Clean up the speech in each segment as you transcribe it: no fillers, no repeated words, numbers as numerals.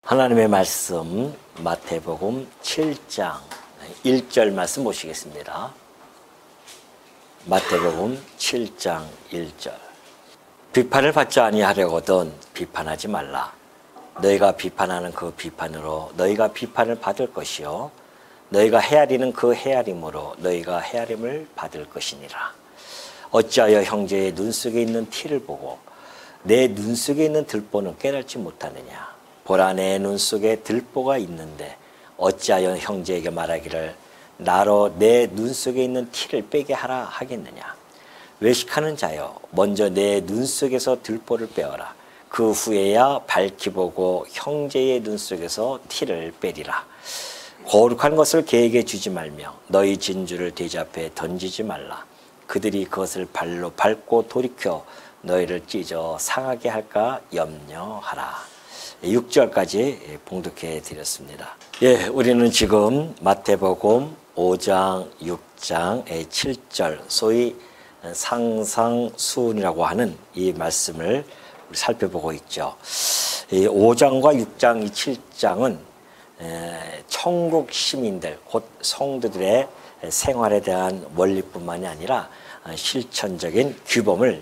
하나님의 말씀 마태복음 7장 1절 말씀 보시겠습니다. 마태복음 7장 1절. 비판을 받지 아니하려거든 비판하지 말라. 너희가 비판하는 그 비판으로 너희가 비판을 받을 것이요 너희가 헤아리는 그 헤아림으로 너희가 헤아림을 받을 것이니라. 어찌하여 형제의 눈 속에 있는 티를 보고 내 눈 속에 있는 들보는 깨닫지 못하느냐. 보라, 내 눈 속에 들보가 있는데 어찌하여 형제에게 말하기를 나로 내 눈 속에 있는 티를 빼게 하라 하겠느냐. 외식하는 자여, 먼저 내 눈 속에서 들보를 빼어라. 그 후에야 밝히 보고 형제의 눈 속에서 티를 빼리라. 거룩한 것을 개에게 주지 말며 너희 진주를 돼지 앞에 던지지 말라. 그들이 그것을 발로 밟고 돌이켜 너희를 찢어 상하게 할까 염려하라. 6절까지 봉독해 드렸습니다. 우리는 지금 마태복음 5장, 6장, 7절 소위 상상수훈이라고 하는 이 말씀을 살펴보고 있죠. 이 5장과 6장, 이 7장은 천국 시민들, 곧 성도들의 생활에 대한 원리뿐만이 아니라 실천적인 규범을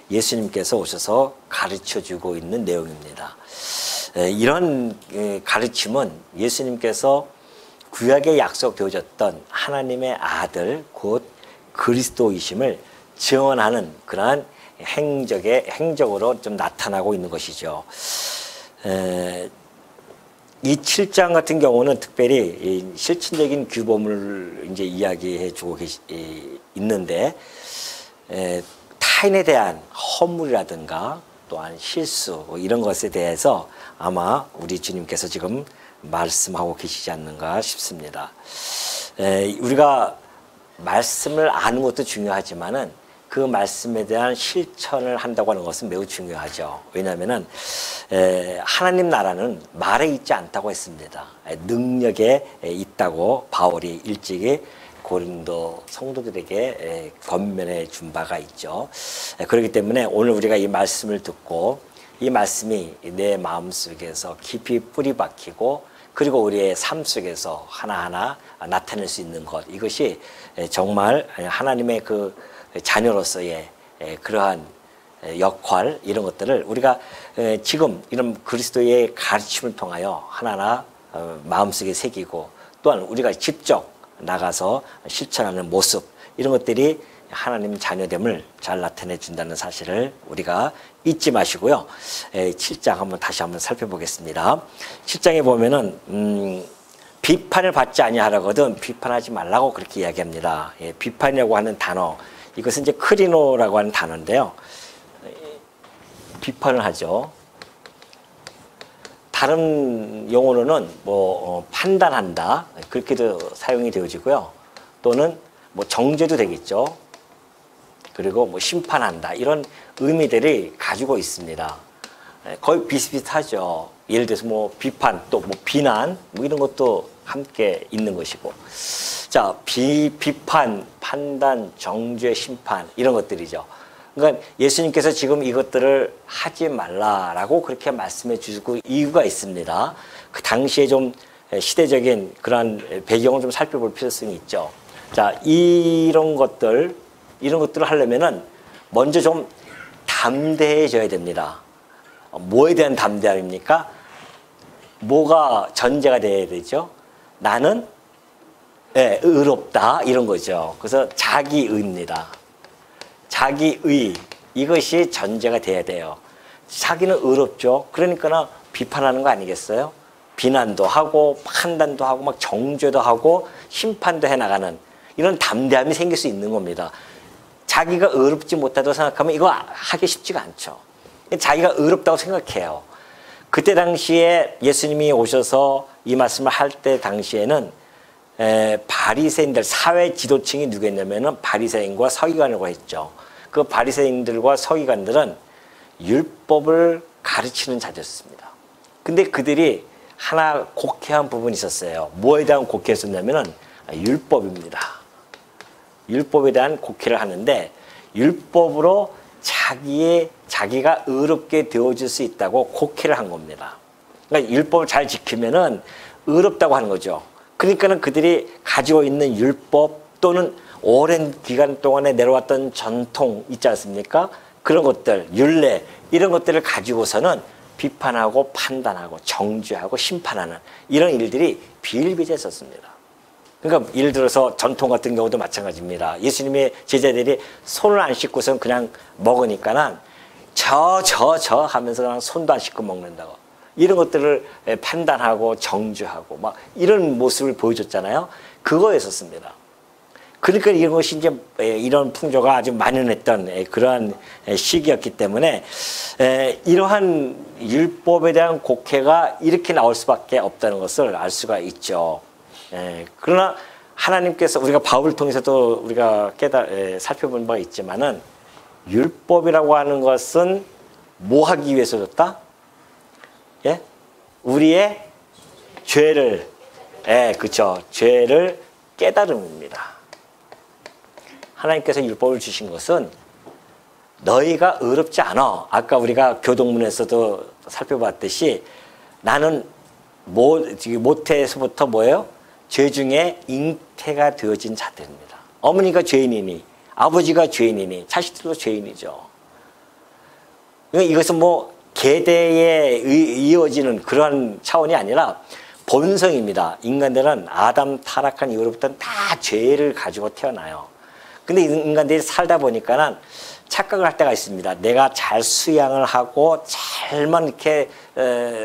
예수님께서 오셔서 가르쳐주고 있는 내용입니다. 이런 가르침은 예수님께서 구약에 약속되어졌던 하나님의 아들 곧 그리스도이심을 증언하는 그러한 행적으로 좀 나타나고 있는 것이죠. 이 7장 같은 경우는 특별히 실천적인 규범을 이제 이야기해 주고 있는데 타인에 대한 허물이라든가 또한 실수 이런 것에 대해서 아마 우리 주님께서 지금 말씀하고 계시지 않는가 싶습니다. 우리가 말씀을 아는 것도 중요하지만은 그 말씀에 대한 실천을 한다고 하는 것은 매우 중요하죠. 왜냐하면은 하나님 나라는 말에 있지 않다고 했습니다. 능력에 있다고 바울이 일찍이 고린도 성도들에게 권면해 준 바가 있죠. 그렇기 때문에 오늘 우리가 이 말씀을 듣고 이 말씀이 내 마음속에서 깊이 뿌리 박히고 그리고 우리의 삶 속에서 하나하나 나타낼 수 있는 것, 이것이 정말 하나님의 그 자녀로서의 그러한 역할, 이런 것들을 우리가 지금 이런 그리스도의 가르침을 통하여 하나하나 마음속에 새기고 또한 우리가 직접 나가서 실천하는 모습, 이런 것들이 하나님 자녀됨을 잘 나타내 준다는 사실을 우리가 잊지 마시고요. 7장 다시 한번 살펴보겠습니다. 7장에 보면은 비판을 받지 아니하라거든 비판하지 말라고 그렇게 이야기합니다. 비판이라고 하는 단어, 이것은 이제 크리노라고 하는 단어인데요. 비판을 하죠. 다른 용어로는 판단한다, 그렇게도 사용이 되어지고요. 또는 정죄도 되겠죠. 그리고 심판한다, 이런 의미들이 가지고 있습니다. 거의 비슷비슷하죠. 예를 들어서 비판, 또 비난, 이런 것도 함께 있는 것이고. 자, 비판, 판단, 정죄, 심판, 이런 것들이죠. 그러니까 예수님께서 지금 이것들을 하지 말라라고 그렇게 말씀해 주시고 이유가 있습니다. 그 당시에 좀 시대적인 그러한 배경을 좀 살펴볼 필요성이 있죠. 자, 이런 것들을 하려면은 먼저 좀 담대해져야 됩니다. 뭐에 대한 담대함입니까? 뭐가 전제가 돼야 되죠? 나는 의롭다, 이런 거죠. 그래서 자기의입니다. 자기의, 이것이 전제가 돼야 돼요. 자기는 의롭죠. 그러니까 비판하는 거 아니겠어요? 비난도 하고 판단도 하고 막 정죄도 하고 심판도 해나가는 이런 담대함이 생길 수 있는 겁니다. 자기가 의롭지 못하다고 생각하면 이거 하기 쉽지가 않죠. 자기가 의롭다고 생각해요. 그때 당시에 예수님이 오셔서 이 말씀을 할 때 당시에는 바리새인들, 사회 지도층이 누구였냐면은 바리새인과 서기관이라고 했죠. 그 바리새인들과 서기관들은 율법을 가르치는 자들이었습니다. 근데 그들이 하나 곡해한 부분이 있었어요. 뭐에 대한 곡해였었냐면은 율법입니다. 율법에 대한 곡해를 하는데 율법으로 자기가 의롭게 되어질 수 있다고 곡해를 한 겁니다. 그러니까 율법을 잘 지키면은 의롭다고 하는 거죠. 그러니까는 그들이 가지고 있는 율법 또는 오랜 기간 동안에 내려왔던 전통 있지 않습니까? 그런 것들, 율례 이런 것들을 가지고서는 비판하고 판단하고 정죄하고 심판하는 이런 일들이 비일비재했었습니다. 그러니까 예를 들어서 전통 같은 경우도 마찬가지입니다. 예수님의 제자들이 손을 안 씻고선 그냥 먹으니까는 저 하면서 그냥 손도 안 씻고 먹는다고. 이런 것들을 판단하고 정죄하고 막 이런 모습을 보여줬잖아요. 그거였었습니다. 그러니까 이런 것이 이제 이런 풍조가 아주 만연했던 그러한 시기였기 때문에 이러한 율법에 대한 곡해가 이렇게 나올 수밖에 없다는 것을 알 수가 있죠. 그러나 하나님께서 우리가 바울을 통해서도 우리가 살펴본 바가 있지만은 율법이라고 하는 것은 뭐 하기 위해서 줬다? 예? 우리의 죄를, 그쵸. 죄를 깨달음입니다. 하나님께서 율법을 주신 것은 너희가 의롭지 않아. 아까 우리가 교동문에서도 살펴봤듯이 나는 모태에서부터 뭐예요? 죄 중에 잉태가 되어진 자들입니다. 어머니가 죄인이니 아버지가 죄인이니 자식들도 죄인이죠. 이것은 뭐 계대에 이어지는 그러한 차원이 아니라 본성입니다. 인간들은 아담 타락한 이후로부터는 다 죄를 가지고 태어나요. 근데 인간들이 살다 보니까는 착각을 할 때가 있습니다. 내가 잘 수양을 하고 잘만 이렇게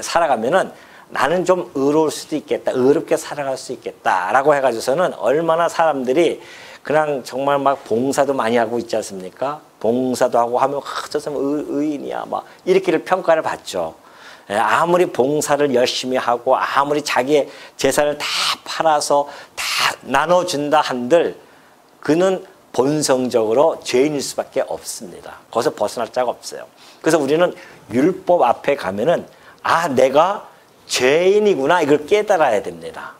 살아가면은 나는 좀 의로울 수도 있겠다. 의롭게 살아갈 수 있겠다라고 해가지고서는 얼마나 사람들이 그냥 정말 막 봉사도 많이 하고 있지 않습니까? 봉사도 하고 하면 저 사람 의인이야 막 이렇게 평가를 받죠. 아무리 봉사를 열심히 하고 아무리 자기의 재산을 다 팔아서 다 나눠준다 한들 그는 본성적으로 죄인일 수밖에 없습니다. 거기서 벗어날 자가 없어요. 그래서 우리는 율법 앞에 가면은 내가 죄인이구나 이걸 깨달아야 됩니다.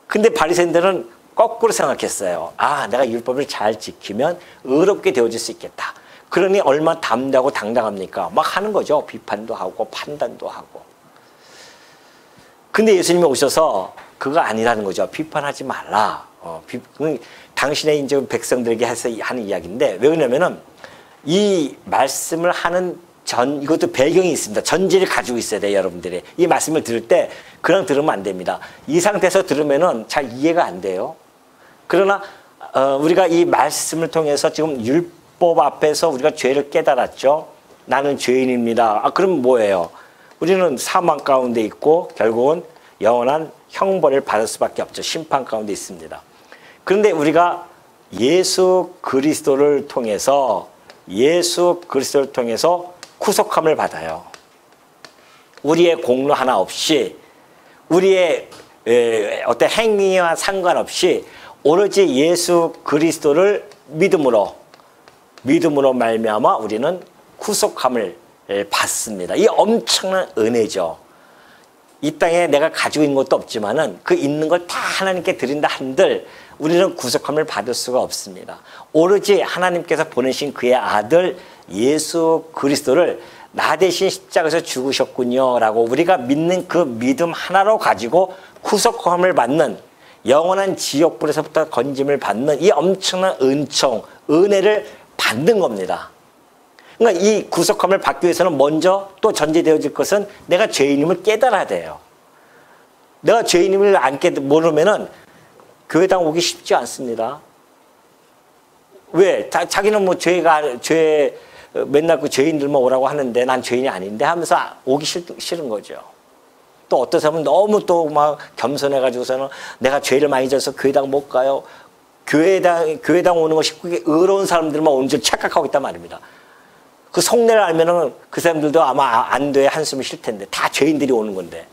근데 바리새인들은 거꾸로 생각했어요. 내가 율법을 잘 지키면 의롭게 되어질 수 있겠다. 그러니 얼마나 담대하고 당당합니까? 막 하는 거죠. 비판도 하고 판단도 하고. 근데 예수님이 오셔서 그거 아니라는 거죠. 비판하지 말라. 당신의 이제 백성들에게 해서 하는 이야기인데 왜 그러냐면은 이 말씀을 하는 이것도 배경이 있습니다. 전제를 가지고 있어야 돼요, 여러분들이. 이 말씀을 들을 때 그냥 들으면 안 됩니다. 이 상태에서 들으면은 잘 이해가 안 돼요. 그러나 우리가 이 말씀을 통해서 지금 율법 앞에서 우리가 죄를 깨달았죠. 나는 죄인입니다. 그럼 뭐예요? 우리는 사망 가운데 있고 결국은 영원한 형벌을 받을 수밖에 없죠. 심판 가운데 있습니다. 그런데 우리가 예수 그리스도를 통해서 구속함을 받아요. 우리의 공로 하나 없이 우리의 어떤 행위와 상관없이 오로지 예수 그리스도를 믿음으로 말미암아 우리는 구속함을 받습니다. 이 엄청난 은혜죠. 이 땅에 내가 가지고 있는 것도 없지만은 그 있는 걸 다 하나님께 드린다 한들 우리는 구속함을 받을 수가 없습니다. 오로지 하나님께서 보내신 그의 아들 예수 그리스도를 나 대신 십자가에서 죽으셨군요 라고 우리가 믿는 그 믿음 하나로 가지고 구속함을 받는 영원한 지옥불에서부터 건짐을 받는 이 엄청난 은총, 은혜를 받는 겁니다. 그러니까 이 구속함을 받기 위해서는 먼저 또 전제되어질 것은 내가 죄인임을 깨달아야 돼요. 내가 죄인임을 모르면은 교회당 오기 쉽지 않습니다. 왜? 자기는 뭐 맨날 그 죄인들만 오라고 하는데 난 죄인이 아닌데 하면서 오기 싫은 거죠. 또 어떤 사람은 너무 또 막 겸손해가지고서는 내가 죄를 많이 져서 교회당 못 가요. 교회당 오는 것이 그게 의로운 사람들만 오는 줄 착각하고 있단 말입니다. 그 속내를 알면은 그 사람들도 아마 안 돼 한숨을 쉴 텐데 다 죄인들이 오는 건데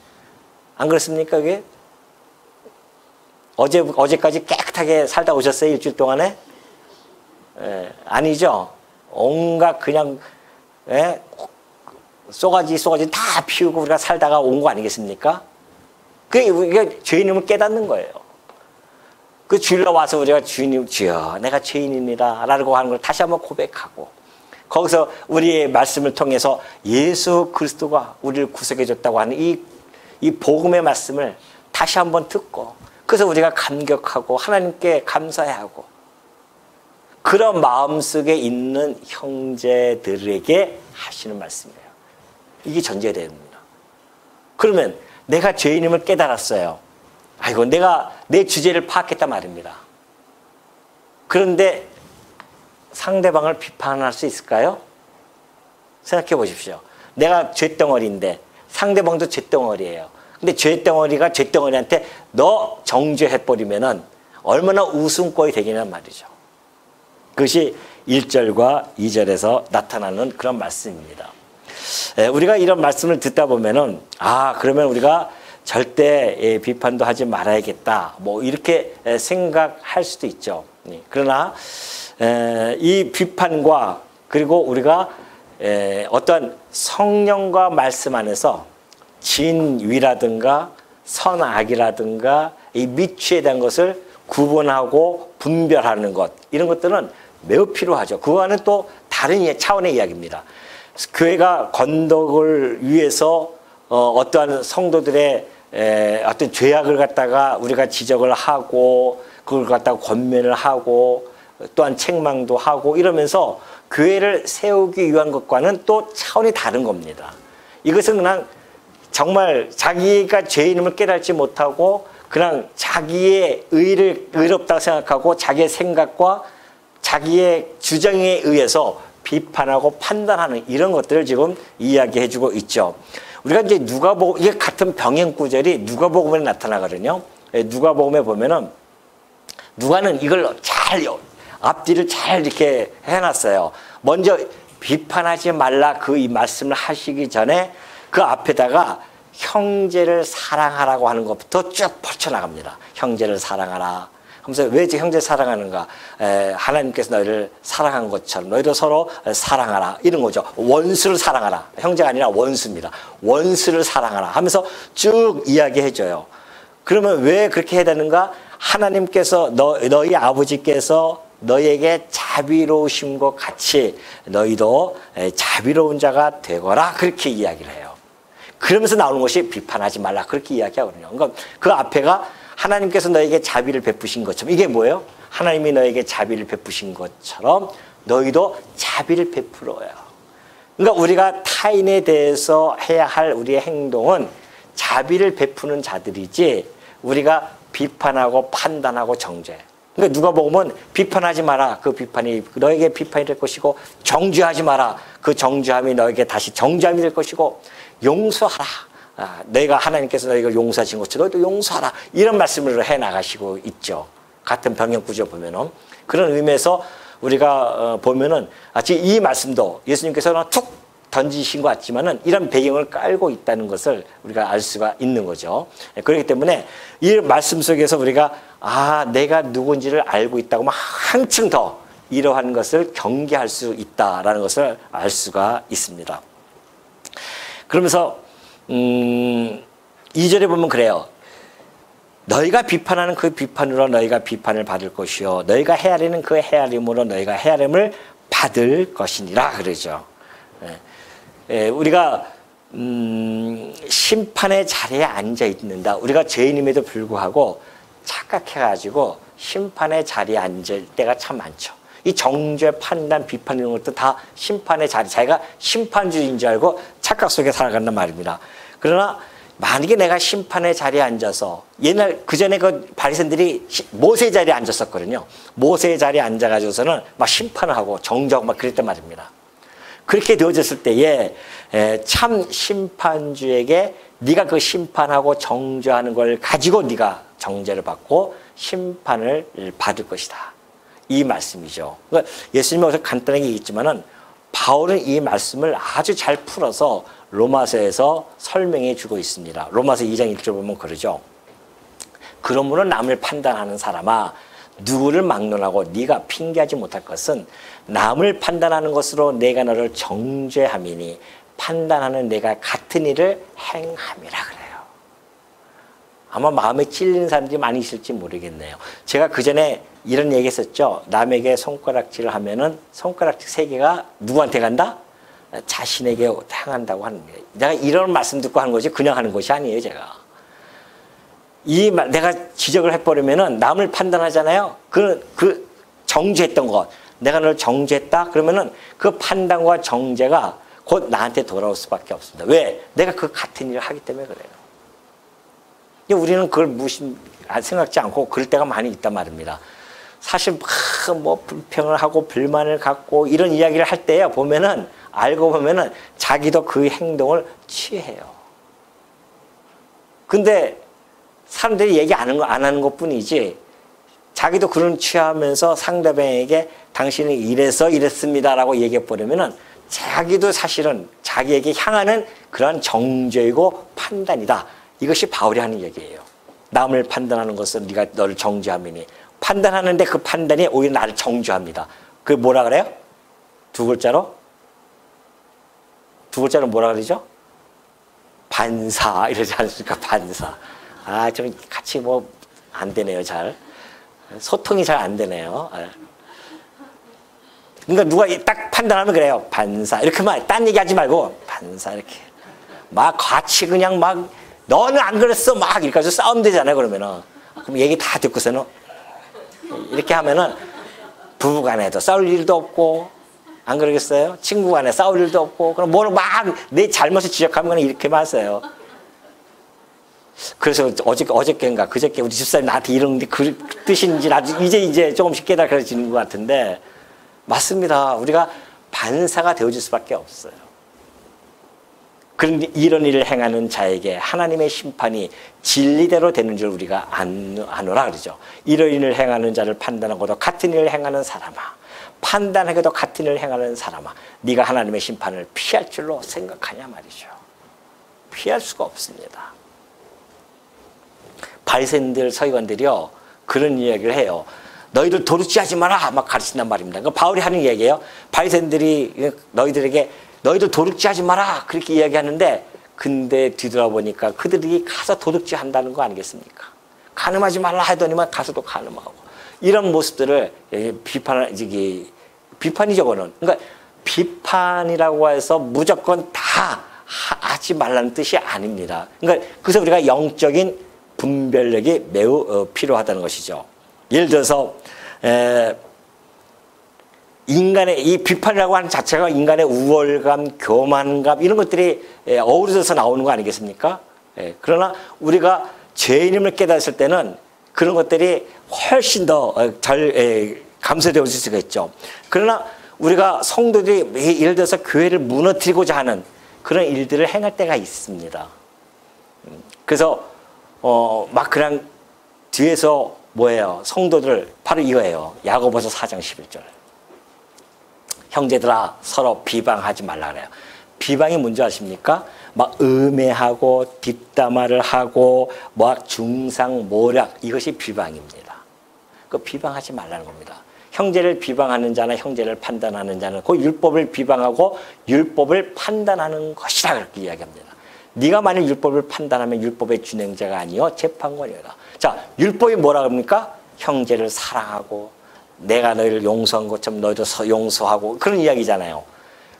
안 그렇습니까 그게? 어제까지 깨끗하게 살다 오셨어요 일주일 동안에? 아니죠. 온갖 그냥 쏘가지 다 피우고 우리가 살다가 온 거 아니겠습니까? 그게 우리가 죄인임을 깨닫는 거예요. 그 주일날 와서 우리가 주님 주여 내가 죄인입니다 라고 하는 걸 다시 한번 고백하고 거기서 우리의 말씀을 통해서 예수 그리스도가 우리를 구속해 줬다고 하는 이 복음의 말씀을 다시 한번 듣고, 그래서 우리가 감격하고 하나님께 감사해하고, 그런 마음속에 있는 형제들에게 하시는 말씀이에요. 이게 전제가 됩니다. 그러면 내가 죄인임을 깨달았어요. 아이고, 내가 내 주제를 파악했단 말입니다. 그런데 상대방을 비판할 수 있을까요? 생각해 보십시오. 내가 쇳덩어리인데 상대방도 쇳덩어리예요. 근데 쇳덩어리가 쇳덩어리한테 너 정죄해버리면은 얼마나 웃음거리 되겠냔 말이죠. 그것이 1절과 2절에서 나타나는 그런 말씀입니다. 우리가 이런 말씀을 듣다 보면은, 그러면 우리가 절대 비판도 하지 말아야겠다, 뭐 이렇게 생각할 수도 있죠. 그러나 이 비판과, 그리고 우리가 어떤 성령과 말씀 안에서 진위라든가 선악이라든가 이 미취에 대한 것을 구분하고 분별하는 것, 이런 것들은 매우 필요하죠. 그거와는 또 다른 차원의 이야기입니다. 교회가 건덕을 위해서 어떠한 성도들의 어떤 죄악을 갖다가 우리가 지적을 하고, 그걸 갖다가 권면을 하고, 또한 책망도 하고 이러면서 교회를 세우기 위한 것과는 또 차원이 다른 겁니다. 이것은 그냥 정말 자기가 죄인임을 깨닫지 못하고 그냥 자기의 의롭다고 생각하고 자기의 생각과 자기의 주장에 의해서 비판하고 판단하는 이런 것들을 지금 이야기해주고 있죠. 우리가 이제 누가복음, 이게 같은 병행 구절이 누가복음에 나타나거든요. 누가복음에 보면은 누가는 이걸 잘 앞뒤를 잘 이렇게 해놨어요. 먼저 비판하지 말라 그 이 말씀을 하시기 전에 그 앞에다가 형제를 사랑하라고 하는 것부터 쭉 펼쳐나갑니다. 형제를 사랑하라 하면서 왜 형제를 사랑하는가? 하나님께서 너희를 사랑한 것처럼 너희도 서로 사랑하라, 이런 거죠. 원수를 사랑하라. 형제가 아니라 원수입니다. 원수를 사랑하라 하면서 쭉 이야기해줘요. 그러면 왜 그렇게 해야 되는가? 하나님께서 너희 아버지께서 너희에게 자비로우신 것 같이 너희도 자비로운 자가 되거라, 그렇게 이야기를 해요. 그러면서 나오는 것이 비판하지 말라, 그렇게 이야기하거든요. 그러니까 그 앞에가 하나님께서 너에게 자비를 베푸신 것처럼, 이게 뭐예요? 하나님이 너에게 자비를 베푸신 것처럼 너희도 자비를 베풀어요. 그러니까 우리가 타인에 대해서 해야 할 우리의 행동은 자비를 베푸는 자들이지, 우리가 비판하고 판단하고 정죄. 그러니까 누가복음은 비판하지 마라, 그 비판이 너에게 비판이 될 것이고, 정죄하지 마라, 그 정죄함이 너에게 다시 정죄함이 될 것이고, 용서하라, 내가 하나님께서 너희가 용서하신 것처럼 너희도 용서하라, 이런 말씀을 해나가시고 있죠. 같은 병행 구조 보면은. 그런 의미에서 우리가 보면은 지금 이 말씀도 예수님께서는 툭 던지신 것 같지만은 이런 배경을 깔고 있다는 것을 우리가 알 수가 있는 거죠. 그렇기 때문에 이 말씀 속에서 우리가 내가 누군지를 알고 있다고 막 한층 더 이러한 것을 경계할 수 있다라는 것을 알 수가 있습니다. 그러면서 2절에 보면 그래요. 너희가 비판하는 그 비판으로 너희가 비판을 받을 것이요, 너희가 헤아리는 그 헤아림으로 너희가 헤아림을 받을 것이니라, 그러죠. 우리가 심판의 자리에 앉아 있는다. 우리가 죄인임에도 불구하고 착각해가지고 심판의 자리에 앉을 때가 참 많죠. 이 정죄, 판단, 비판 이런 것도 다 심판의 자리, 자기가 심판주의인 줄 알고 착각 속에 살아간단 말입니다. 그러나 만약에 내가 심판의 자리에 앉아서, 옛날 그전에 그 바리새인들이 모세의 자리에 앉았었거든요. 모세의 자리에 앉아가지고서는 막 심판을 하고 정죄하고 막 그랬단 말입니다. 그렇게 되어졌을 때에 참 심판주에게 네가 그 심판하고 정죄하는 걸 가지고 네가 정죄를 받고 심판을 받을 것이다, 이 말씀이죠. 그러니까 예수님이 어서 간단하게 얘기했지만은 바울은 이 말씀을 아주 잘 풀어서 로마서에서 설명해 주고 있습니다. 로마서 2장 1절 보면 그러죠. 그러므로 남을 판단하는 사람아, 누구를 막론하고 네가 핑계하지 못할 것은 남을 판단하는 것으로 내가 너를 정죄함이니 판단하는 내가 같은 일을 행함이라 그래요. 아마 마음에 찔리는 사람들이 많이 있을지 모르겠네요. 제가 그전에 이런 얘기 했었죠. 남에게 손가락질을 하면은 손가락질 3개가 누구한테 간다? 자신에게 향한다고 하는 거예요. 내가 이런 말씀 듣고 하는 거지 그냥 하는 것이 아니에요, 제가. 내가 지적을 해버리면은 남을 판단하잖아요. 그 정죄했던 것. 내가 너를 정죄했다? 그러면은 그 판단과 정죄가 곧 나한테 돌아올 수밖에 없습니다. 왜? 내가 그 같은 일을 하기 때문에 그래요. 우리는 그걸 생각지 않고 그럴 때가 많이 있단 말입니다. 사실 뭐 불평을 하고 불만을 갖고 이런 이야기를 할 때에 보면은 알고 보면은 자기도 그 행동을 취해요. 근데 사람들이 얘기 안 하는 것 뿐이지 자기도 그런 취하면서 상대방에게 당신이 이래서 이랬습니다라고 얘기해 버리면은 자기도 사실은 자기에게 향하는 그런 정죄이고 판단이다. 이것이 바울이 하는 얘기예요. 남을 판단하는 것은 네가 너를 정죄함이니 판단하는데 그 판단이 오히려 나를 정죄합니다. 그게 뭐라 그래요? 두 글자로 뭐라 그러죠? 반사 이러지 않습니까? 반사. 좀 같이 뭐 안 되네요, 잘. 소통이 잘 안 되네요. 그러니까 누가 딱 판단하면 그래요. 반사. 이렇게만 딴 얘기하지 말고 반사 이렇게. 막 같이 그냥 막 너는 안 그랬어 막 이렇게 해서 싸우면 되잖아요. 그러면은 그럼 얘기 다 듣고서는 이렇게 하면은 부부간에도 싸울 일도 없고 안 그러겠어요? 친구간에 싸울 일도 없고 그럼 뭘 막 내 잘못을 지적하면 그냥 이렇게만 하세요. 그래서 어저께인가 그저께 우리 집사님 나한테 이러는데 그 뜻인지 나도 이제 조금씩 깨달아지는 것 같은데 맞습니다. 우리가 반사가 되어줄 수밖에 없어요. 그런데 이런 일을 행하는 자에게 하나님의 심판이 진리대로 되는 줄 우리가 아노라 그러죠. 이런 일을 행하는 자를 판단하고도 같은 일을 행하는 사람아, 판단하고도 같은 일을 행하는 사람아, 네가 하나님의 심판을 피할 줄로 생각하냐 말이죠. 피할 수가 없습니다. 바리새인들 서기관들이요 그런 이야기를 해요. 너희들 도둑질 하지 마라 막 가르친단 말입니다. 그 바울이 하는 이야기예요. 바리새인들이 너희들 도둑질 하지 마라 그렇게 이야기하는데 근데 뒤돌아보니까 그들이 가서 도둑질 한다는 거 아니겠습니까? 간음하지 말라 하더니만 가서도 간음하고 이런 모습들을 비판이죠. 그거는. 그러니까 비판이라고 해서 무조건 다 하지 말라는 뜻이 아닙니다. 그러니까 그래서 우리가 영적인 분별력이 매우 필요하다는 것이죠. 예를 들어서 인간의 이 비판이라고 하는 자체가 인간의 우월감, 교만감 이런 것들이 어우러져서 나오는 거 아니겠습니까? 그러나 우리가 죄인임을 깨달았을 때는 그런 것들이 훨씬 더 잘 감소되어 줄 수가 있죠. 그러나 우리가 성도들이 예를 들어서 교회를 무너뜨리고자 하는 그런 일들을 행할 때가 있습니다. 그래서 막 그냥 뒤에서 뭐예요? 성도들 바로 이거예요. 야고보서 4장 11절. 형제들아 서로 비방하지 말라 그래요. 비방이 뭔지 아십니까? 막 음해하고 뒷담화를 하고 막 중상모략 이것이 비방입니다. 그 비방하지 말라는 겁니다. 형제를 비방하는 자나 형제를 판단하는 자는 그 율법을 비방하고 율법을 판단하는 것이라 그렇게 이야기합니다. 네가 만일 율법을 판단하면 율법의 준행자가 아니요 재판관이다. 자, 율법이 뭐라 그럽니까? 형제를 사랑하고 내가 너희를 용서한 것처럼 너희도 용서하고 그런 이야기잖아요.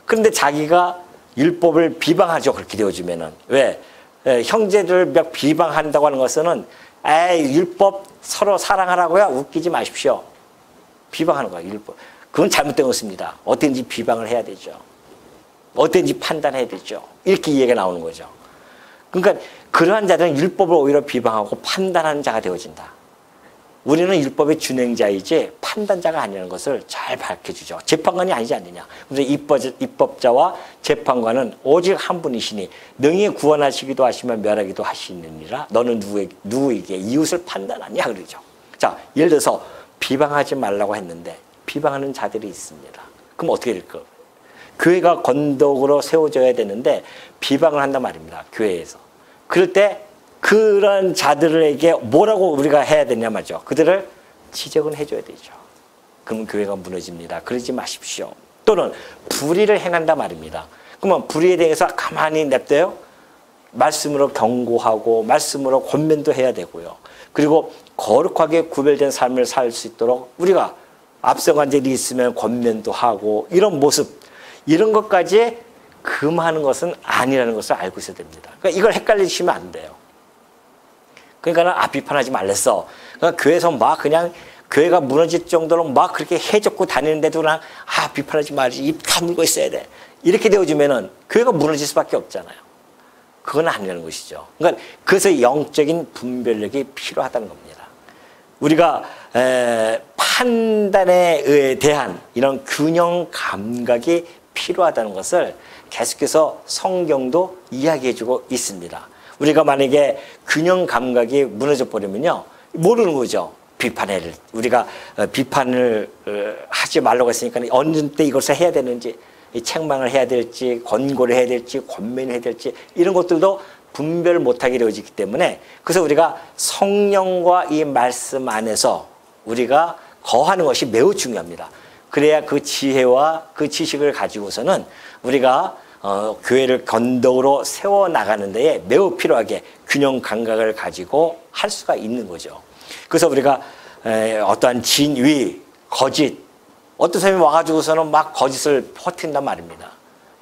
그런데 자기가 율법을 비방하죠. 그렇게 되어지면은 왜? 형제들을 막 비방한다고 하는 것은 율법 서로 사랑하라고요? 웃기지 마십시오. 비방하는 거야 율법. 그건 잘못된 것입니다. 어떻게든지 비방을 해야 되죠. 어떻게든지 판단해야 되죠. 이렇게 이해가 나오는 거죠. 그러니까 그러한 자들은 율법을 오히려 비방하고 판단하는 자가 되어진다. 우리는 율법의 준행자이지 판단자가 아니라는 것을 잘 밝혀주죠. 재판관이 아니지 않느냐. 그래서 입법자와 재판관은 오직 한 분이시니 능히 구원하시기도 하시며 멸하기도 하시느니라. 너는 누구에게 이웃을 판단하냐 그러죠. 자, 예를 들어서 비방하지 말라고 했는데 비방하는 자들이 있습니다. 그럼 어떻게 될까? 교회가 건덕으로 세워져야 되는데 비방을 한단 말입니다. 교회에서. 그럴 때 그런 자들에게 뭐라고 우리가 해야 되냐 말이죠. 그들을 지적은 해줘야 되죠. 그러면 교회가 무너집니다. 그러지 마십시오. 또는 불의를 행한단 말입니다. 그러면 불의에 대해서 가만히 냅둬요? 말씀으로 경고하고 말씀으로 권면도 해야 되고요. 그리고 거룩하게 구별된 삶을 살 수 있도록 우리가 앞서간 일이 있으면 권면도 하고 이런 모습, 이런 것까지 금하는 것은 아니라는 것을 알고 있어야 됩니다. 그러니까 이걸 헷갈리시면 안 돼요. 그러니까 비판하지 말랬어. 그러니까 교회에서 막 그냥 교회가 무너질 정도로 막 그렇게 해적고 다니는데도 그냥 비판하지 말지, 입 다물고 있어야 돼. 이렇게 되어지면은 교회가 무너질 수밖에 없잖아요. 그건 아니라는 것이죠. 그러니까 그래서 영적인 분별력이 필요하다는 겁니다. 우리가 판단에 대한 이런 균형 감각이 필요하다는 것을 계속해서 성경도 이야기해주고 있습니다. 우리가 만약에 균형 감각이 무너져 버리면요, 모르는 거죠. 비판을 우리가 비판을 하지 말라고 했으니까 어느 때 이것을 해야 되는지, 책망을 해야 될지, 권고를 해야 될지, 권면을 해야 될지, 이런 것들도 분별을 못하게 되어지기 때문에, 그래서 우리가 성령과 이 말씀 안에서 우리가 거하는 것이 매우 중요합니다. 그래야 그 지혜와 그 지식을 가지고서는 우리가 교회를 건덕으로 세워나가는 데에 매우 필요하게 균형 감각을 가지고 할 수가 있는 거죠. 그래서 우리가 어떠한 진위, 거짓, 어떤 사람이 와가지고서는 막 거짓을 퍼뜨린단 말입니다.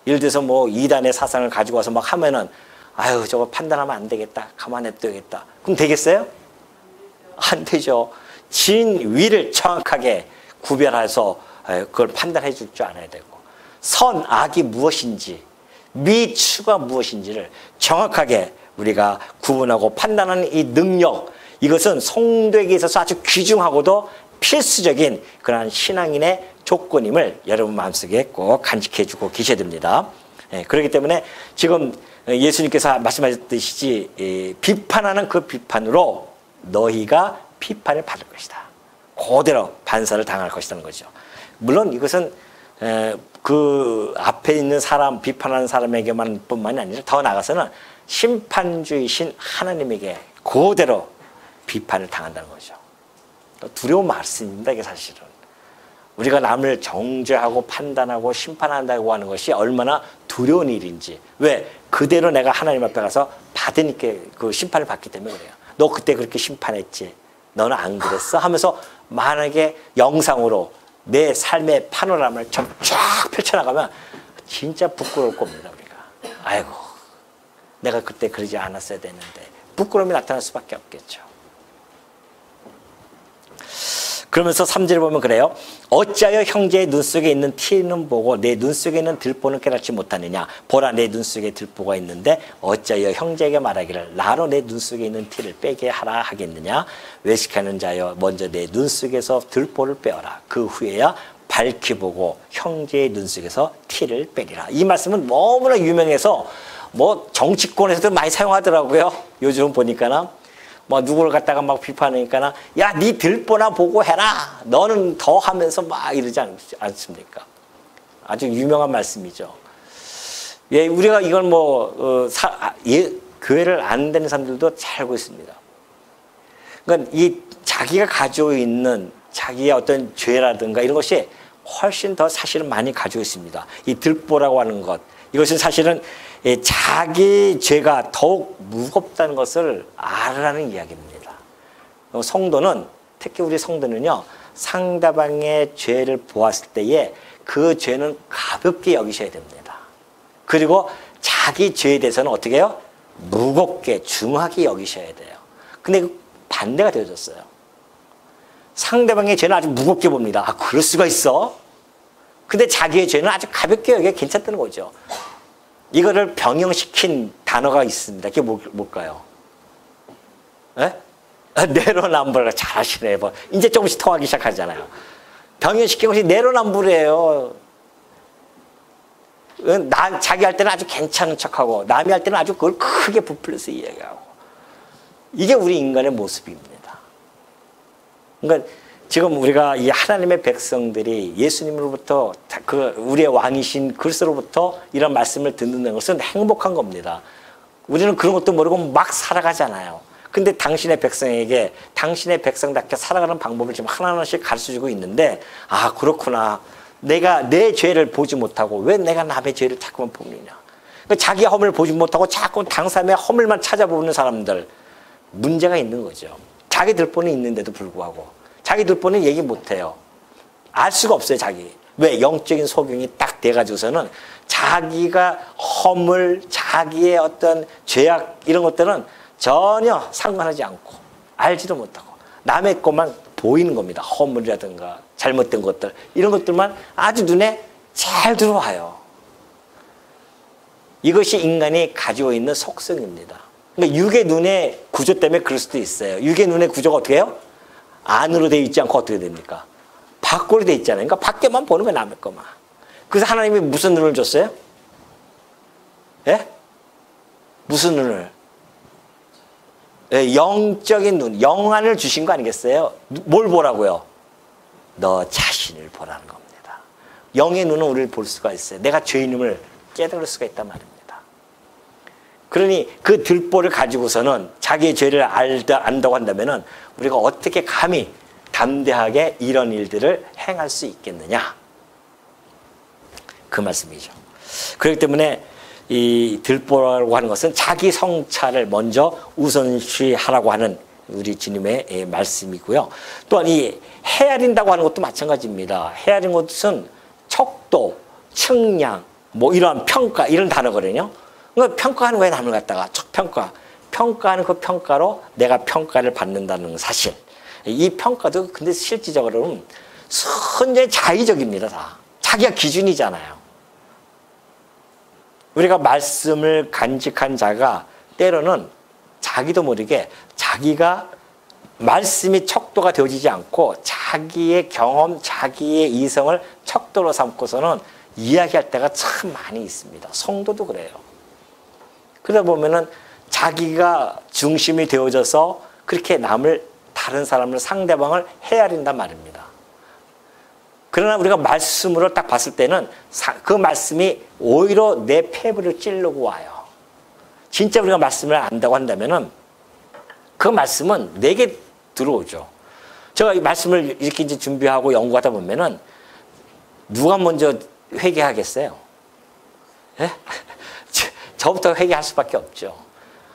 예를 들어서 뭐 이단의 사상을 가지고 와서 막 하면은, 아유, 저거 판단하면 안 되겠다, 가만 냅둬야겠다. 그럼 되겠어요? 안 되죠. 진위를 정확하게 구별해서 그걸 판단해 줄 줄 알아야 되고, 선, 악이 무엇인지, 미추가 무엇인지를 정확하게 우리가 구분하고 판단하는 이 능력, 이것은 성도에게 있어서 아주 귀중하고도 필수적인 그러한 신앙인의 조건임을 여러분 마음속에 꼭 간직해주고 계셔야 됩니다. 그렇기 때문에 지금 예수님께서 말씀하셨듯이 비판하는 그 비판으로 너희가 비판을 받을 것이다. 그대로 반사를 당할 것이라는 거죠. 물론 이것은 그 앞에 있는 사람, 비판하는 사람에게만 뿐만이 아니라 더 나아가서는 심판주이신 하나님에게 그대로 비판을 당한다는 거죠. 두려운 말씀입니다, 이게 사실은. 우리가 남을 정죄하고 판단하고 심판한다고 하는 것이 얼마나 두려운 일인지. 왜? 그대로 내가 하나님 앞에 가서 받으니까 그 심판을 받기 때문에 그래요. 너 그때 그렇게 심판했지? 너는 안 그랬어? 하면서 만약에 영상으로 내 삶의 파노라마를 쫙 펼쳐나가면 진짜 부끄러울 겁니다, 우리가. 아이고, 내가 그때 그러지 않았어야 되는데. 부끄러움이 나타날 수밖에 없겠죠. 그러면서 3절을 보면 그래요. 어찌하여 형제의 눈 속에 있는 티는 보고 내 눈 속에 있는 들보는 깨닫지 못하느냐. 보라, 내 눈 속에 들보가 있는데 어찌하여 형제에게 말하기를 나로 내 눈 속에 있는 티를 빼게 하라 하겠느냐. 외식하는 자여, 먼저 내 눈 속에서 들보를 빼어라. 그 후에야 밝히 보고 형제의 눈 속에서 티를 빼리라. 이 말씀은 너무나 유명해서 뭐 정치권에서도 많이 사용하더라고요. 요즘 보니까는. 뭐 누구를 갖다가 막 비판하니까 야, 네 들보나 보고 해라. 너는 더 하면서 막 이러지 않습니까? 아주 유명한 말씀이죠. 예, 우리가 이걸 교회를 안 되는 사람들도 잘 알고 있습니다. 그러니까 이 자기가 가지고 있는 자기의 어떤 죄라든가 이런 것이 훨씬 더 사실은 많이 가지고 있습니다. 이 들보라고 하는 것, 이것은 사실은 자기 죄가 더욱 무겁다는 것을 알으라는 이야기입니다. 성도는, 특히 우리 성도는요, 상대방의 죄를 보았을 때에 그 죄는 가볍게 여기셔야 됩니다. 그리고 자기 죄에 대해서는 어떻게 해요? 무겁게, 중하게 여기셔야 돼요. 근데 반대가 되어졌어요. 상대방의 죄는 아주 무겁게 봅니다. 아, 그럴 수가 있어? 근데 자기의 죄는 아주 가볍게 여기가 괜찮다는 거죠. 이거를 병영시킨 단어가 있습니다. 그게 뭘까요? 에? 내로남불. 잘하시네. 이제 조금씩 통하기 시작하잖아요. 병영시킨 것이 내로남불이에요. 자기 할 때는 아주 괜찮은 척하고 남이 할 때는 아주 그걸 크게 부풀려서 이야기하고. 이게 우리 인간의 모습입니다. 그러니까 지금 우리가 이 하나님의 백성들이 예수님으로부터 그 우리의 왕이신 그리스도로부터 이런 말씀을 듣는 것은 행복한 겁니다. 우리는 그런 것도 모르고 막 살아가잖아요. 근데 당신의 백성에게 당신의 백성답게 살아가는 방법을 지금 하나하나씩 가르쳐주고 있는데, 아, 그렇구나. 내가 내 죄를 보지 못하고 왜 내가 남의 죄를 자꾸만 봅니냐. 그러니까 자기 허물을 보지 못하고 자꾸 당사람의 허물만 찾아보는 사람들, 문제가 있는 거죠. 자기 들보는 있는데도 불구하고 자기 들보는 얘기 못해요. 알 수가 없어요, 자기. 왜? 영적인 소경이 딱 돼가지고서는 자기가 허물, 자기의 어떤 죄악 이런 것들은 전혀 상관하지 않고 알지도 못하고 남의 것만 보이는 겁니다. 허물이라든가 잘못된 것들 이런 것들만 아주 눈에 잘 들어와요. 이것이 인간이 가지고 있는 속성입니다. 그러니까 육의 눈의 구조 때문에 그럴 수도 있어요. 육의 눈의 구조가 어떻게 해요? 안으로 되어 있지 않고 어떻게 됩니까? 밖으로 되어 있잖아요. 그러니까 밖에만 보는 거예요, 남의 것만. 그래서 하나님이 무슨 눈을 줬어요? 예? 무슨 눈을? 예, 영적인 눈, 영안을 주신 거 아니겠어요? 뭘 보라고요? 너 자신을 보라는 겁니다. 영의 눈은 우리를 볼 수가 있어요. 내가 죄인임을 깨달을 수가 있단 말입니다. 그러니 그 들보를 가지고서는 자기의 죄를 안다고 한다면 우리가 어떻게 감히 담대하게 이런 일들을 행할 수 있겠느냐? 그 말씀이죠. 그렇기 때문에 이 들보라고 하는 것은 자기 성찰을 먼저 우선시하라고 하는 우리 주님의 말씀이고요. 또한 이 헤아린다고 하는 것도 마찬가지입니다. 헤아린 것은 척도, 측량, 뭐 이러한 평가 이런 단어거든요. 그러니까 평가하는 거에 남을 갖다가 평가하는 그 평가로 내가 평가를 받는다는 사실. 이 평가도 근데 실질적으로는 완전히 자의적입니다. 다 자기가 기준이잖아요. 우리가 말씀을 간직한 자가 때로는 자기도 모르게 자기가 말씀이 척도가 되어지지 않고 자기의 경험, 자기의 이성을 척도로 삼고서는 이야기할 때가 참 많이 있습니다. 성도도 그래요. 그러다 보면은 자기가 중심이 되어져서 그렇게 다른 사람을 상대방을 헤아린단 말입니다. 그러나 우리가 말씀으로 딱 봤을 때는 그 말씀이 오히려 내 폐부를 찌르고 와요. 진짜 우리가 말씀을 안다고 한다면은 그 말씀은 내게 들어오죠. 제가 이 말씀을 이렇게 이제 준비하고 연구하다 보면은 누가 먼저 회개하겠어요? 예? 저부터 회개할 수밖에 없죠.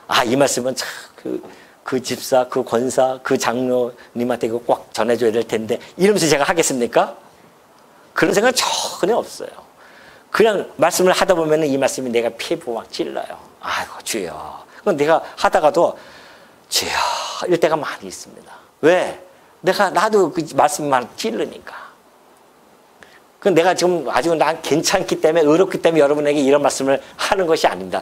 아, 이 말씀은 참 그 집사, 그 권사, 그 장로님한테 이거 꼭 전해줘야 될 텐데 이러면서 제가 하겠습니까? 그런 생각은 전혀 없어요. 그냥 말씀을 하다 보면 이 말씀이 내가 피부 막 찔러요. 아이고 주여. 그럼 내가 하다가도 주여 이럴 때가 많이 있습니다. 왜? 나도 그 말씀만 찔르니까. 그 내가 지금 아직 난 괜찮기 때문에 의롭기 때문에 여러분에게 이런 말씀을 하는 것이 아닙니다.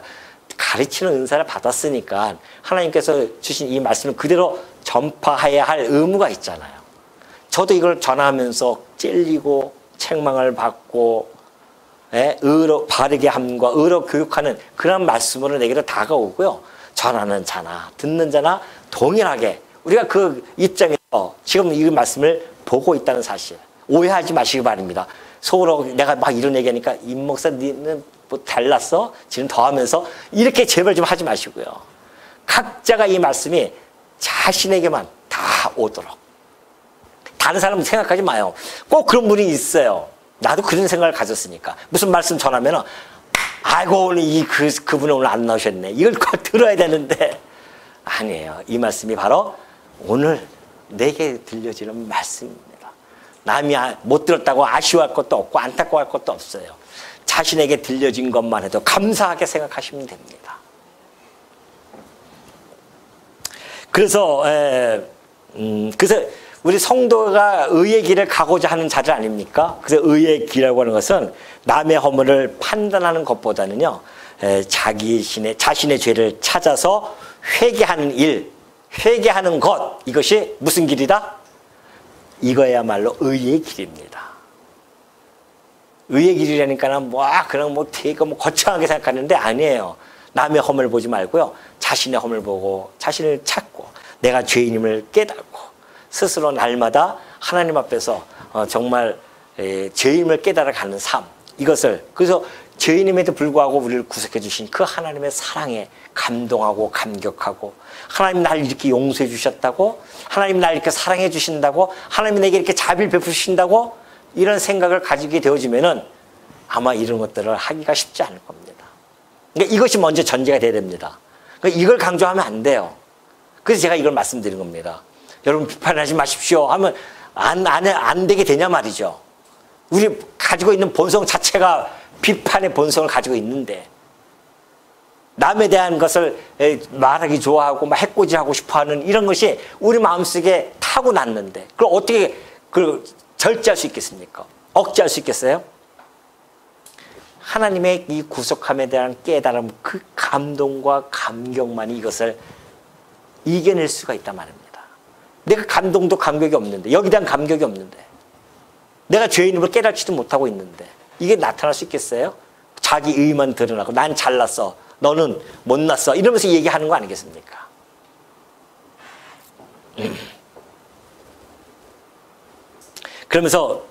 가르치는 은사를 받았으니까 하나님께서 주신 이 말씀을 그대로 전파해야 할 의무가 있잖아요. 저도 이걸 전하면서 찔리고 책망을 받고 바르게 함과 의로 교육하는 그런 말씀으로 내게로 다가오고요. 전하는 자나 듣는 자나 동일하게 우리가 그 입장에서 지금 이 말씀을 보고 있다는 사실 오해하지 마시기 바랍니다. 속으로 내가 막 이런 얘기하니까 임 목사 니는 뭐 달랐어? 지금 더하면서 이렇게 제발 좀 하지 마시고요. 각자가 이 말씀이 자신에게만 다 오도록. 다른 사람은 생각하지 마요. 꼭 그런 분이 있어요. 나도 그런 생각을 가졌으니까. 무슨 말씀 전하면은 아이고 오늘 그분은 오늘 안 나오셨네. 이걸 꼭 들어야 되는데 아니에요. 이 말씀이 바로 오늘 내게 들려지는 말씀입니다. 남이 못 들었다고 아쉬워할 것도 없고 안타까워할 것도 없어요. 자신에게 들려진 것만 해도 감사하게 생각하시면 됩니다. 그래서 우리 성도가 의의 길을 가고자 하는 자들 아닙니까? 그래서 의의 길이라고 하는 것은 남의 허물을 판단하는 것보다는요, 자신의 죄를 찾아서 회개하는 일, 회개하는 것, 이것이 무슨 길이다? 이거야말로 의의 길입니다. 의의 길이라니까는 그냥 되게 거창하게 생각하는데 아니에요. 남의 허물 보지 말고요. 자신의 허물 보고 자신을 찾고 내가 죄인임을 깨닫고 스스로 날마다 하나님 앞에서 정말 죄인임을 깨달아가는 삶. 이것을 그래서 죄인임에도 불구하고 우리를 구속해 주신 그 하나님의 사랑에 감동하고 감격하고 하나님 날 이렇게 용서해 주셨다고 하나님 날 이렇게 사랑해 주신다고 하나님 내게 이렇게 자비를 베푸신다고 이런 생각을 가지게 되어지면은 아마 이런 것들을 하기가 쉽지 않을 겁니다. 그러니까 이것이 먼저 전제가 돼야 됩니다. 그러니까 이걸 강조하면 안 돼요. 그래서 제가 이걸 말씀드린 겁니다. 여러분 비판하지 마십시오 하면 안 되게 되냐 말이죠. 우리 가지고 있는 본성 자체가 비판의 본성을 가지고 있는데 남에 대한 것을 말하기 좋아하고 막 해코지하고 싶어하는 이런 것이 우리 마음속에 타고났는데 그걸 어떻게 절제할 수 있겠습니까? 억제할 수 있겠어요? 하나님의 이 구속함에 대한 깨달음, 그 감동과 감격만이 이것을 이겨낼 수가 있단 말입니다. 내가 감동도 감격이 없는데, 여기에 대한 감격이 없는데, 내가 죄인임을 깨닫지도 못하고 있는데 이게 나타날 수 있겠어요? 자기 의만 드러나고 난 잘났어, 너는 못났어 이러면서 얘기하는 거 아니겠습니까? 그러면서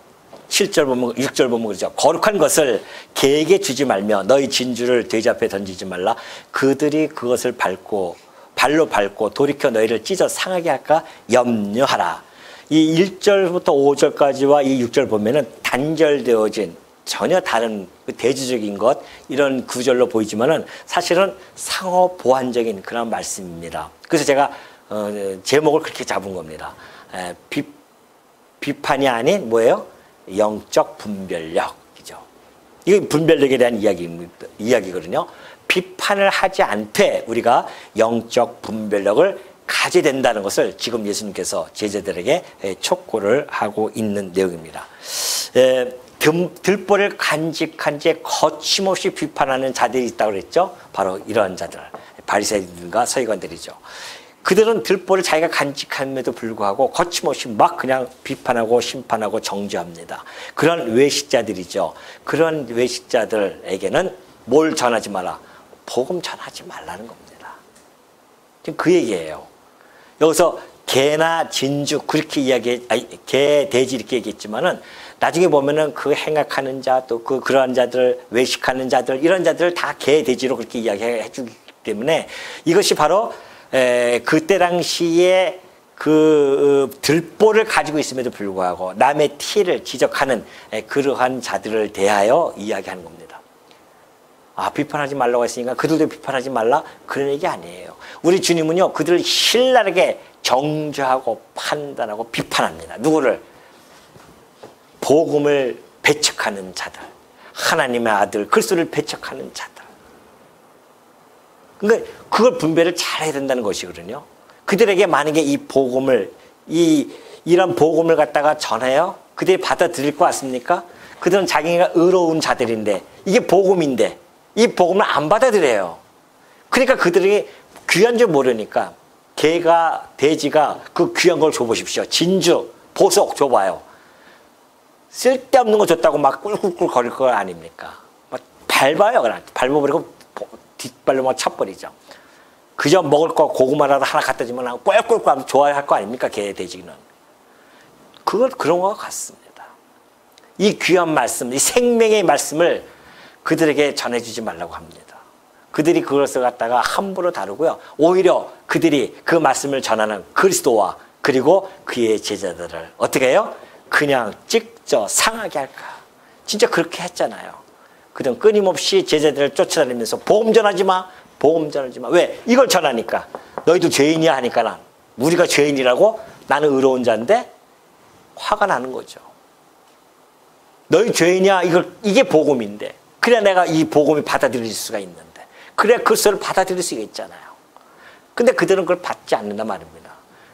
7절 보면 6절 보면 그러죠. 거룩한 것을 개에게 주지 말며 너희 진주를 돼지 앞에 던지지 말라. 그들이 그것을 발로 밟고 돌이켜 너희를 찢어 상하게 할까 염려하라. 이 1절부터 5절까지와 이 6절 보면은 단절되어진 전혀 다른 대지적인 것 이런 구절로 보이지만은 사실은 상호 보완적인 그런 말씀입니다. 그래서 제가 제목을 그렇게 잡은 겁니다. 비판이 아닌 뭐예요? 영적 분별력이죠. 이게 분별력에 대한 이야기거든요. 비판을 하지 않되 우리가 영적 분별력을 가져야 된다는 것을 지금 예수님께서 제자들에게 촉구를 하고 있는 내용입니다. 들보를 간직한 채 거침없이 비판하는 자들이 있다고 그랬죠. 바로 이런 자들, 바리새인들과 서기관들이죠. 그들은 들보를 자기가 간직함에도 불구하고 거침없이 막 그냥 비판하고 심판하고 정죄합니다. 그런 외식자들이죠. 그런 외식자들에게는 뭘 전하지 마라? 복음 전하지 말라는 겁니다. 지금 그 얘기예요. 여기서 개나 진주 그렇게 개, 돼지 이렇게 얘기했지만은 나중에 보면은 그 행악하는 자 또 그러한 자들 외식하는 자들 이런 자들을 다 개, 돼지로 그렇게 이야기해 주기 때문에 이것이 바로 그때 당시에 그 들보를 가지고 있음에도 불구하고 남의 티를 지적하는 그러한 자들을 대하여 이야기하는 겁니다. 아, 비판하지 말라고 했으니까 그들도 비판하지 말라? 그런 얘기 아니에요. 우리 주님은요, 그들을 신랄하게 정죄하고 판단하고 비판합니다. 누구를? 복음을 배척하는 자들, 하나님의 아들 그리스도를 배척하는 자들. 그러니까 그걸 분별을 잘해야 된다는 것이거든요. 그들에게 만약에 이 복음을 이런 복음을 갖다가 전해요. 그들이 받아들일 것 같습니까? 그들은 자기가 의로운 자들인데 이게 복음인데 이 복음을 안 받아들여요. 그러니까 그들이 귀한 줄 모르니까 개가 돼지가 그 귀한 걸 줘보십시오. 진주, 보석 줘봐요. 쓸데없는 거 줬다고 막 꿀꿀꿀 거릴 거 아닙니까? 막 밟아요. 그냥 밟아버리고 뒷발로 막 쳐버리죠. 그저 먹을 거 고구마라도 하나 갖다 주면 꿀꿀꿀 하면 좋아할 거 아닙니까? 개, 돼지는. 그런 거와 같습니다. 이 귀한 말씀, 이 생명의 말씀을 그들에게 전해주지 말라고 합니다. 그들이 그것을 갖다가 함부로 다루고요. 오히려 그들이 그 말씀을 전하는 그리스도와 그리고 그의 제자들을 어떻게 해요? 그냥 찍죠. 상하게 할까. 진짜 그렇게 했잖아요. 그들은 끊임없이 제자들을 쫓아다니면서 복음 전하지 마. 복음 전하지 마. 왜? 이걸 전하니까. 너희도 죄인이야 하니까 우리가 죄인이라고? 나는 의로운 자인데 화가 나는 거죠. 너희 죄인이야. 이게 복음인데. 그래야 내가 이 복음을 받아들일 수가 있는데. 그래야 그리스도를 받아들일 수가 있잖아요. 근데 그들은 그걸 받지 않는단 말입니다.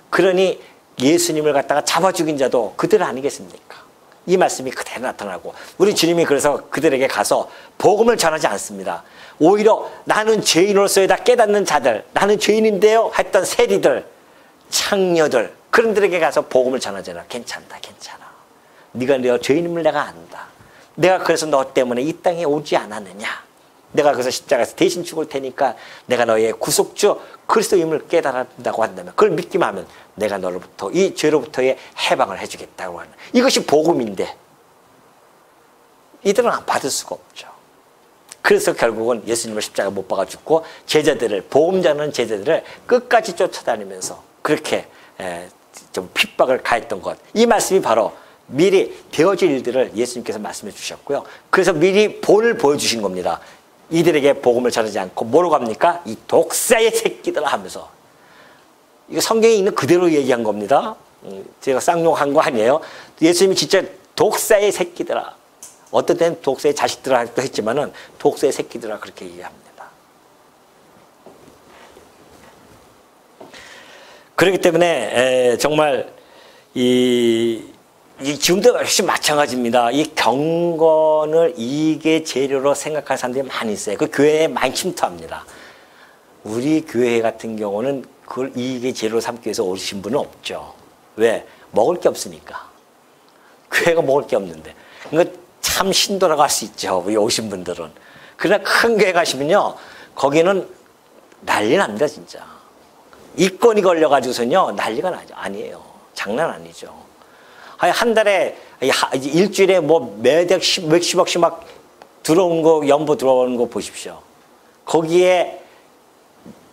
그러니 예수님을 갖다가 잡아 죽인 자도 그들 아니겠습니까? 이 말씀이 그대로 나타나고 우리 주님이 그래서 그들에게 가서 복음을 전하지 않습니다. 오히려 나는 죄인으로서의 다 깨닫는 자들, 나는 죄인인데요 했던 세리들, 창녀들 그런 들에게 가서 복음을 전하잖아. 괜찮다, 괜찮아. 네가 내 죄인임을 내가 안다. 내가 그래서 너 때문에 이 땅에 오지 않았느냐. 내가 그래서 십자가에서 대신 죽을 테니까 내가 너의 구속주 그리스도임을 깨달았다고 한다면 그걸 믿기만 하면 내가 너로부터 이 죄로부터의 해방을 해주겠다고 하는 이것이 복음인데 이들은 받을 수가 없죠. 그래서 결국은 예수님을 십자가 못 박아 죽고 제자들을 복음 전하는 제자들을 끝까지 쫓아다니면서 그렇게 좀 핍박을 가했던 것. 이 말씀이 바로 미리 되어질 일들을 예수님께서 말씀해 주셨고요. 그래서 미리 본을 보여주신 겁니다. 이들에게 복음을 전하지 않고 뭐로 갑니까? 이 독사의 새끼들 하면서 이거 성경에 있는 그대로 얘기한 겁니다. 제가 쌍욕한 거 아니에요. 예수님이 진짜 독사의 새끼들아. 어떤 때는 독사의 자식들아 했지만은 독사의 새끼들아 그렇게 얘기합니다. 그렇기 때문에 정말 이 지금도 역시 마찬가지입니다. 이 경건을 이익의 재료로 생각하는 사람들이 많이 있어요. 그 교회에 많이 침투합니다. 우리 교회 같은 경우는 그걸 이익의 재료로 삼기 위해서 오신 분은 없죠. 왜? 먹을 게 없으니까. 교회가 먹을 게 없는데. 그러니까 참 신도라고 할 수 있죠. 우리 오신 분들은. 그러나 큰 교회 가시면요. 거기는 난리 납니다, 진짜. 이권이 걸려가지고서는요. 난리가 나죠. 아니에요. 장난 아니죠. 한 달에, 일주일에 뭐 몇십억씩 막 들어온 거, 연보 들어오는 거 보십시오. 거기에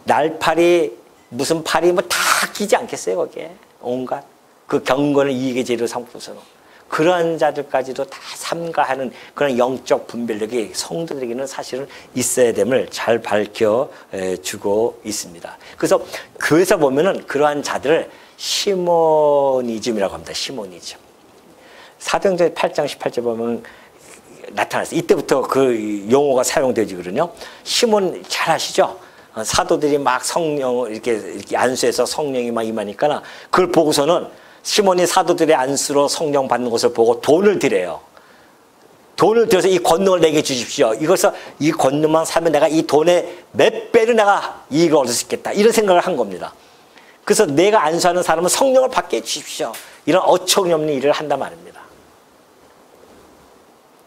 날파리, 무슨 파리 뭐 다 끼지 않겠어요, 거기에. 온갖. 그 경건을 이익의 재료로 삼고서는. 그러한 자들까지도 다 삼가하는 그런 영적 분별력이 성도들에게는 사실은 있어야 됨을 잘 밝혀주고 있습니다. 그래서 교회에서 보면은 그러한 자들을 시모니즘이라고 합니다. 시모니즘. 사도행전 8장 18절 보면 나타났어요. 이때부터 그 용어가 사용되거든요. 시몬 잘 아시죠? 사도들이 막 성령을 이렇게 안수해서 성령이 막 임하니까 그걸 보고서는 시몬이 사도들의 안수로 성령 받는 것을 보고 돈을 드려요. 돈을 들여서 이 권능을 내게 주십시오. 이것서 이 권능만 사면 내가 이 돈의 몇 배를 내가 이익을 얻을 수 있겠다. 이런 생각을 한 겁니다. 그래서 내가 안수하는 사람은 성령을 받게 해주십시오. 이런 어처구니없는 일을 한단 말입니다.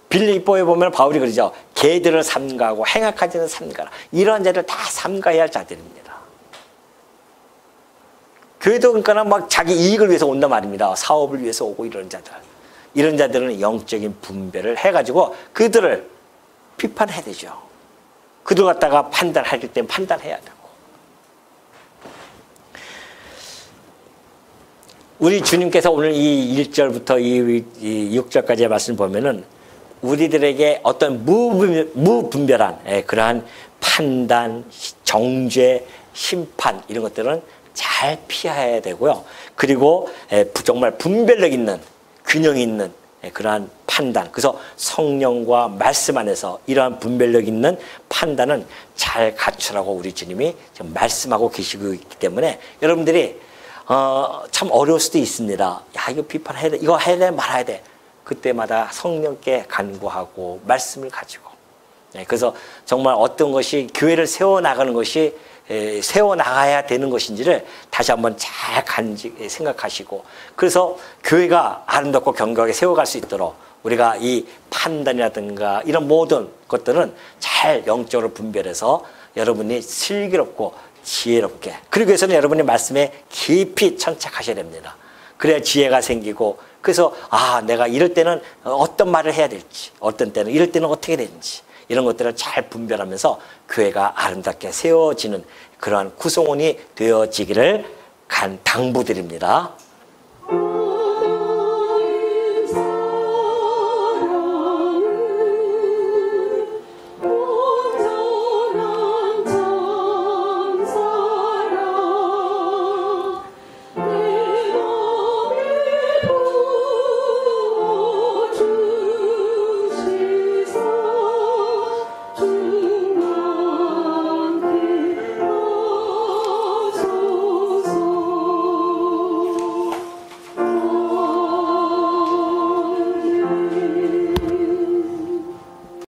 빌립보에 보면 바울이 그러죠. 개들을 삼가하고 행악하지는 삼가라. 이런 자들 다 삼가해야 할 자들입니다. 교회도 그러니까 막 자기 이익을 위해서 온단 말입니다. 사업을 위해서 오고 이런 자들. 이런 자들은 영적인 분별을 해가지고 그들을 비판해야 되죠. 그들 갖다가 판단할 때 판단해야 되고. 우리 주님께서 오늘 이 1절부터 이 6절까지의 말씀을 보면은 우리들에게 어떤 무분별한 그러한 판단, 정죄, 심판 이런 것들은 잘 피해야 되고요. 그리고 정말 분별력 있는 균형 있는 그러한 판단. 그래서 성령과 말씀 안에서 이러한 분별력 있는 판단은 잘 갖추라고 우리 주님이 지금 말씀하고 계시고 있기 때문에 여러분들이 참 어려울 수도 있습니다. 야, 이거 비판해야 돼. 이거 해야 돼. 말아야 돼. 그때마다 성령께 간구하고 말씀을 가지고. 그래서 정말 어떤 것이 교회를 세워나가는 것이 세워나가야 되는 것인지를 다시 한번 잘 생각하시고 그래서 교회가 아름답고 견고하게 세워갈 수 있도록 우리가 이 판단이라든가 이런 모든 것들은 잘 영적으로 분별해서 여러분이 슬기롭고 지혜롭게 그러기 위해서는 여러분의 말씀에 깊이 천착하셔야 됩니다. 그래야 지혜가 생기고 그래서 내가 이럴 때는 어떤 말을 해야 될지 어떤 때는 이럴 때는 어떻게 되는지 이런 것들을 잘 분별하면서 교회가 아름답게 세워지는 그러한 구성원이 되어지기를 당부드립니다.